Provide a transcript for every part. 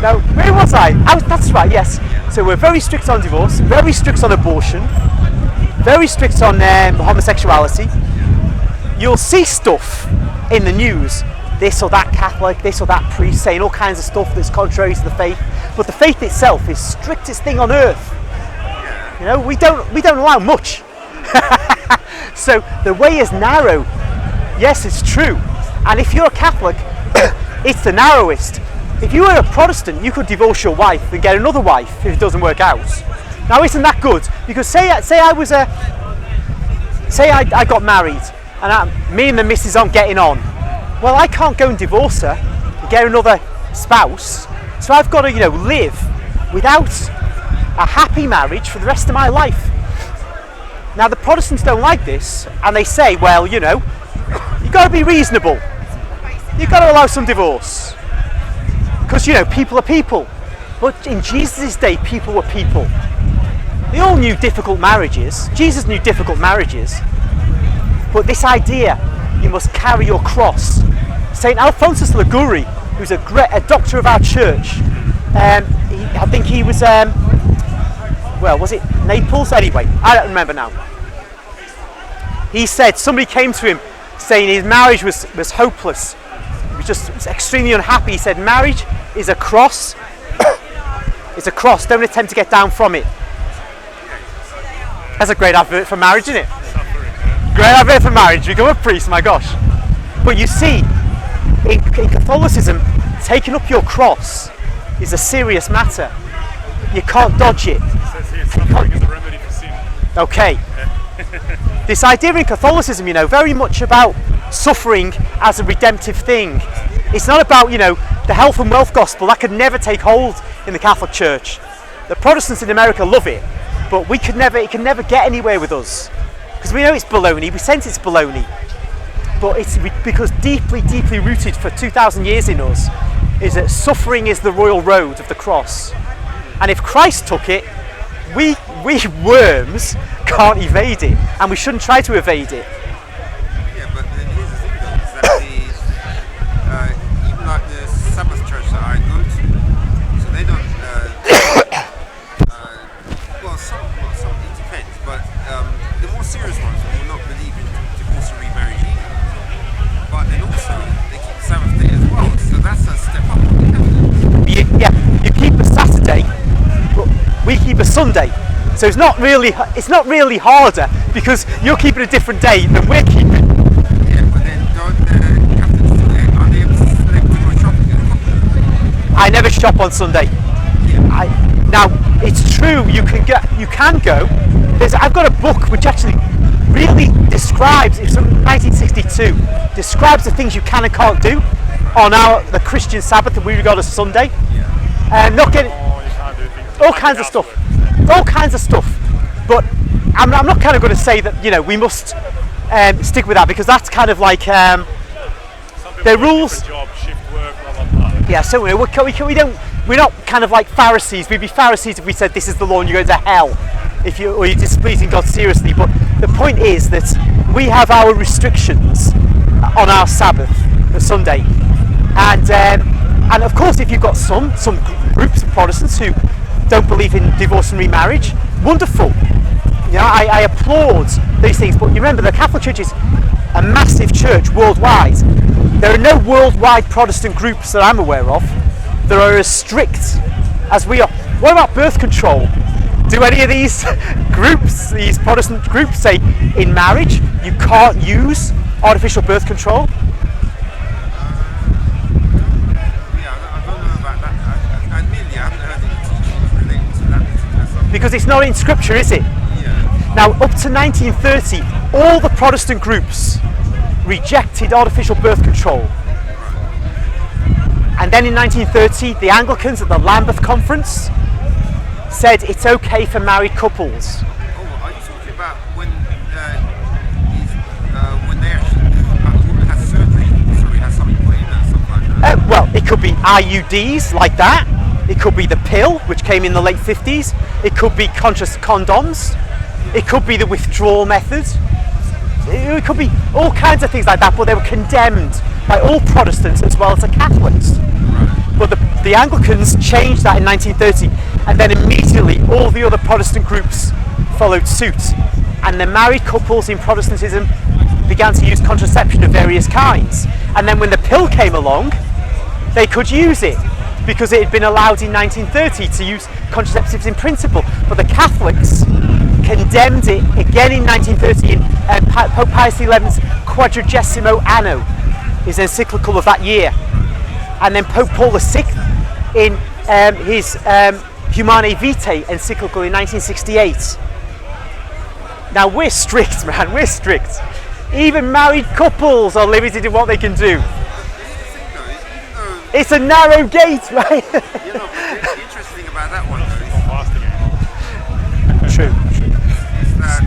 No, where was I? That's right, yes. So we're very strict on divorce, very strict on abortion, very strict on homosexuality. You'll see stuff in the news, this or that Catholic, this or that priest saying all kinds of stuff that's contrary to the faith, but the faith itself is strictest thing on earth. You know, we don't allow much. So the way is narrow. Yes, it's true. And if you're a Catholic, it's the narrowest. If you were a Protestant, you could divorce your wife and get another wife if it doesn't work out. Now, isn't that good? Because say I got married and me and the missus aren't getting on. Well, I can't go and divorce her and get another spouse. So I've got to, live without a happy marriage for the rest of my life. Now, the Protestants don't like this, and they say, well, you've got to be reasonable. You've got to allow some divorce. Because, people are people. But in Jesus' day, people were people. They all knew difficult marriages. Jesus knew difficult marriages. But this idea, you must carry your cross. St. Alphonsus Liguori, who's a doctor of our church, I think he was, was it Naples? Anyway, I don't remember now. He said somebody came to him saying his marriage was hopeless. He was extremely unhappy. He said, marriage is a cross. It's a cross. Don't attempt to get down from it. That's a great advert for marriage, isn't it? Great advert for marriage. Become a priest, my gosh. But you see, in Catholicism, taking up your cross is a serious matter. You can't dodge it. It says here suffering is a remedy for sin. Okay. This idea in Catholicism, very much about suffering as a redemptive thing. It's not about, the health and wealth gospel. That could never take hold in the Catholic Church. The Protestants in America love it, but it can never get anywhere with us. Because we know it's baloney, we sense it's baloney. But it's because deeply, deeply rooted for 2,000 years in us is that suffering is the royal road of the cross. And if Christ took it, we worms can't evade it, and we shouldn't try to evade it. Yeah, but here's the thing though, is that even like the Sabbath church that I go to, so they don't, some it depends, but the more serious ones will not believe in divorce and remarriage either. But then also, they keep the Sabbath day as well, so that's a step up. You keep a Saturday, but we keep a Sunday. So it's not really harder because you're keeping a different day than we're keeping. Yeah, but then don't Catholics are they able to go shopping? I never shop on Sunday. Yeah. Now it's true you can go. I've got a book which actually really describes, it's from 1962, describes the things you can and can't do on the Christian Sabbath that we regard as Sunday. Yeah. Not getting all kinds of stuff. All kinds of stuff, but I'm not kind of going to say that we must stick with that, because that's kind of like the rules. Job, shift work, blah, blah, blah. Yeah, so we're not kind of like Pharisees. We'd be Pharisees if we said this is the law and you go to hell or you're displeasing God seriously. But the point is that we have our restrictions on our Sabbath, the Sunday, and of course if you've got some groups of Protestants who don't believe in divorce and remarriage, wonderful. I applaud these things, but you remember the Catholic Church is a massive church worldwide. There are no worldwide Protestant groups that I'm aware of that are as strict as we are. What about birth control? Do any of these groups, these Protestant groups, say in marriage you can't use artificial birth control? Because it's not in scripture, is it? Yeah. Now, up to 1930, all the Protestant groups rejected artificial birth control. And then in 1930, the Anglicans at the Lambeth Conference said it's okay for married couples. Oh, are you talking about when they actually has surgery? Sorry, has something put in or something like that? Well, it could be IUDs like that. It could be the pill, which came in the late 50s. It could be condoms. It could be the withdrawal method. It could be all kinds of things like that, but they were condemned by all Protestants as well as the Catholics. Right. But The Anglicans changed that in 1930, and then immediately all the other Protestant groups followed suit, and the married couples in Protestantism began to use contraception of various kinds. And then when the pill came along, they could use it because it had been allowed in 1930 to use contraceptives in principle. But the Catholics condemned it again in 1930 in Pope Pius XI's Quadragesimo Anno, his encyclical of that year. And then Pope Paul VI in his Humanae Vitae encyclical in 1968. Now we're strict, man, we're strict. Even married couples are limited in what they can do. It's a narrow gate, right? The interesting thing about that one though is True. that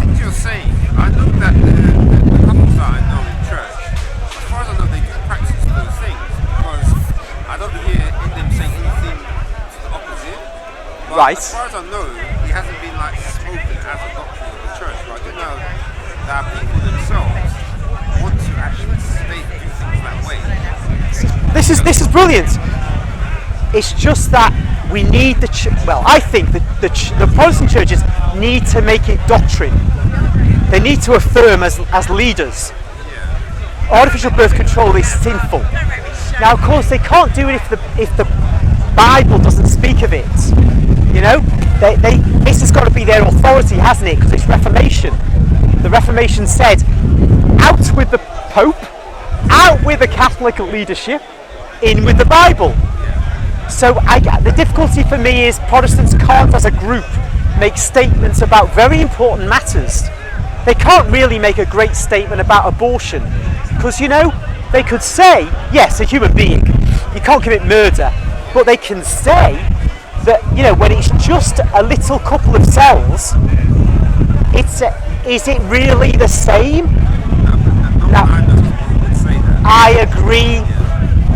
things you're saying, I know that the couples that I know in church, as far as I know, they do practice those things, because I don't hear them saying anything to the opposite. But Right. as far as I know, it hasn't been like spoken as a doctrine of the church. But I do know that people themselves want to actually do things that way. This is brilliant. It's just that we need I think that the Protestant churches need to make it doctrine. They need to affirm as leaders, artificial birth control is sinful. Now, of course, they can't do it if the Bible doesn't speak of it. You know, this has got to be their authority, hasn't it? Because it's Reformation. The Reformation said, out with the Pope, out with the Catholic leadership, in with the Bible. So the difficulty for me is Protestants can't, as a group, make statements about very important matters. They can't really make a great statement about abortion, because, you know, they could say, yes, a human being, you can't commit murder, but they can say that, you know, when it's just a little couple of cells, is it really the same? Now, I agree.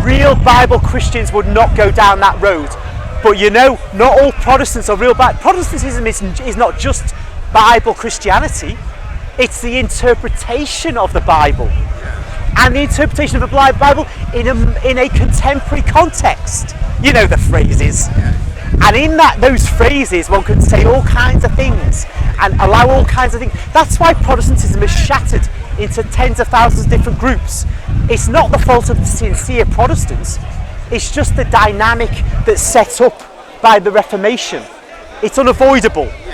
Real Bible Christians would not go down that road. But, you know, not all Protestants are real Bible. Protestantism is not just Bible Christianity. It's the interpretation of the Bible. And the interpretation of the Bible in a contemporary context. You know the phrases. And in those phrases, one could say all kinds of things and allow all kinds of things. That's why Protestantism is shattered into tens of thousands of different groups. It's not the fault of the sincere Protestants. It's just the dynamic that's set up by the Reformation. It's unavoidable.